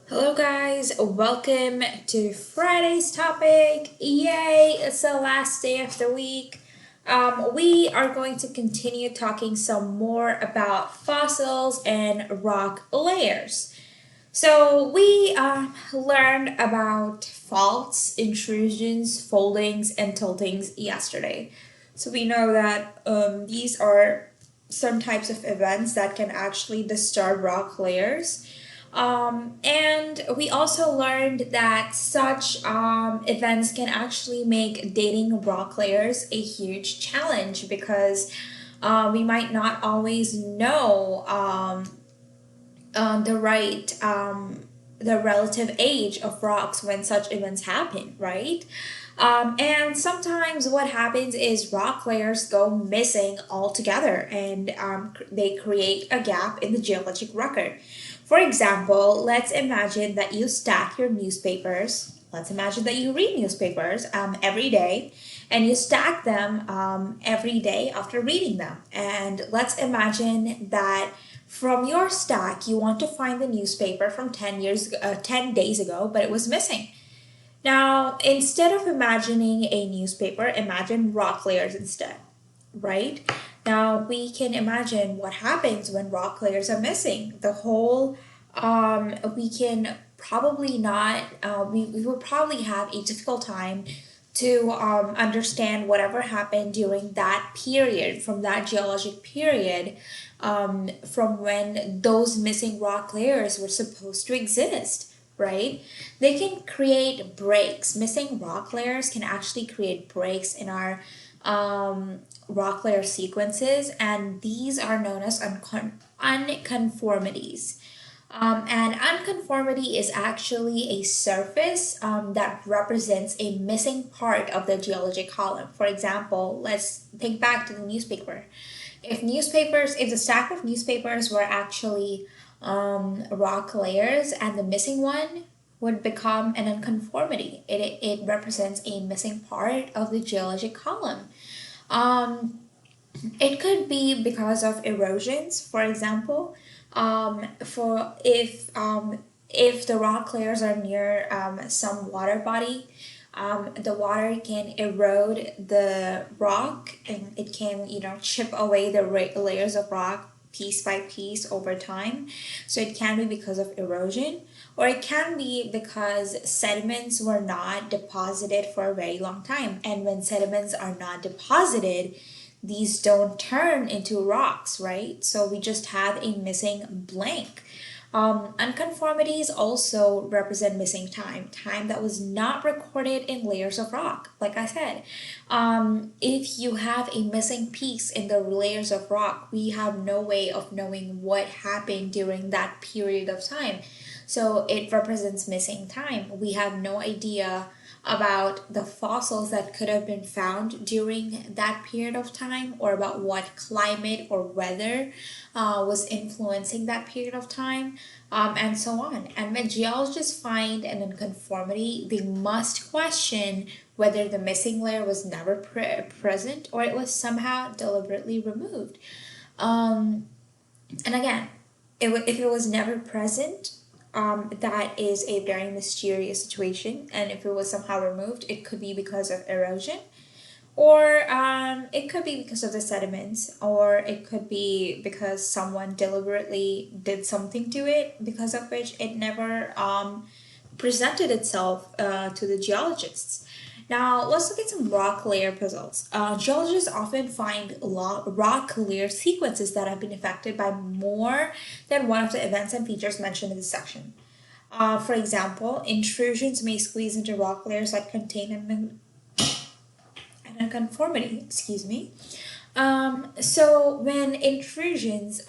Hello, guys. Welcome to Friday's topic. Yay! It's the last day of the week. We are going to continue talking some more about fossils and rock layers. So, we learned about faults, intrusions, foldings, and tiltings yesterday. So, we know that these are some types of events that can actually disturb rock layers. And we also learned that such events can actually make dating rock layers a huge challenge because we might not always know the the relative age of rocks when such events happen, right? And sometimes what happens is rock layers go missing altogether and they create a gap in the geologic record. For example, let's imagine that you stack your newspapers. Let's imagine that you read newspapers every day and you stack them every day after reading them. And let's imagine that from your stack, you want to find the newspaper from 10 days ago, but it was missing. Now, instead of imagining a newspaper, imagine rock layers instead, right? Now, we can imagine what happens when rock layers are missing. We can probably not, we will probably have a difficult time to understand whatever happened during that period, from that geologic period, from when those missing rock layers were supposed to exist, right? They can create breaks. Missing rock layers can actually create breaks in our rock layer sequences, and these are known as unconformities. And unconformity is actually a surface that represents a missing part of the geologic column. For example, let's think back to the newspaper. If the stack of newspapers were actually rock layers and the missing one would become an unconformity, it represents a missing part of the geologic column. Um, it could be because of erosions, for example. For if the rock layers are near some water body, the water can erode the rock and it can chip away the layers of rock piece by piece over time. So it can be because of erosion, or it can be because sediments were not deposited for a very long time. And when sediments are not deposited, these don't turn into rocks, right? So we just have a missing blank. Unconformities also represent missing time that was not recorded in layers of rock. Like I said, if you have a missing piece in the layers of rock, we have no way of knowing what happened during that period of time. So it represents missing time. We have no idea about the fossils that could have been found during that period of time, or about what climate or weather was influencing that period of time, and so on. And when geologists find an unconformity, they must question whether the missing layer was never present or it was somehow deliberately removed. Um, and again, if it was never present, that is a very mysterious situation. And if it was somehow removed, it could be because of erosion, or it could be because of the sediments, or it could be because someone deliberately did something to it, because of which it never presented itself to the geologists. Now, let's look at some rock layer puzzles. Geologists often find rock layer sequences that have been affected by more than one of the events and features mentioned in this section. For example, intrusions may squeeze into rock layers that contain an unconformity. Excuse me. So when intrusions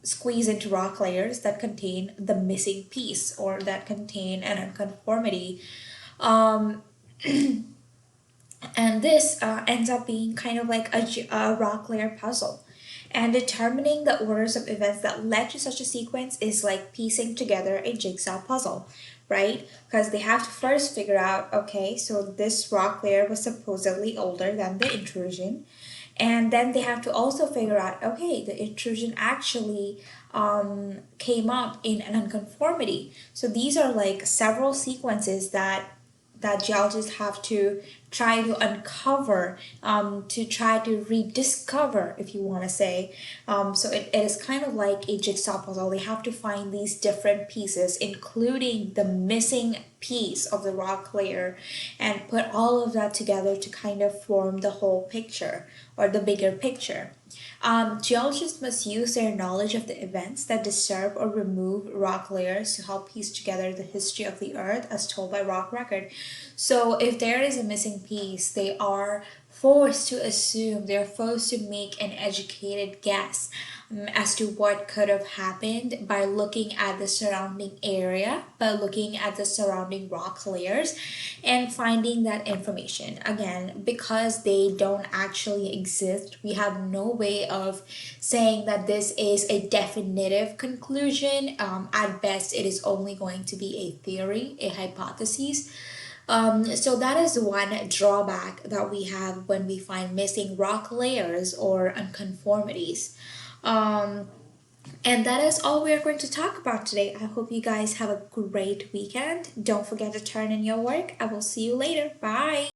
squeeze into rock layers that contain the missing piece or that contain an unconformity, um, and this ends up being kind of like a rock layer puzzle. And determining the orders of events that led to such a sequence is like piecing together a jigsaw puzzle, right? Because they have to first figure out, okay, so this rock layer was supposedly older than the intrusion. And then they have to also figure out, okay, the intrusion actually came up in an unconformity. So these are like several sequences that geologists have to try to uncover, to try to rediscover, if you want to say. So it is kind of like a jigsaw puzzle. They have to find these different pieces, including the missing piece of the rock layer, and put all of that together to kind of form the whole picture or the bigger picture. Geologists must use their knowledge of the events that disturb or remove rock layers to help piece together the history of the Earth as told by rock record. So, if there is a missing piece, they are forced to assume, they're forced to make an educated guess as to what could have happened by looking at the surrounding area, by looking at the surrounding rock layers, and finding that information. Again, because they don't actually exist, we have no way of saying that this is a definitive conclusion. At best, it is only going to be a theory, a hypothesis. So that is one drawback that we have when we find missing rock layers or unconformities. Um, and that is all we are going to talk about today. I hope you guys have a great weekend. Don't forget to turn in your work. I will see you later. Bye.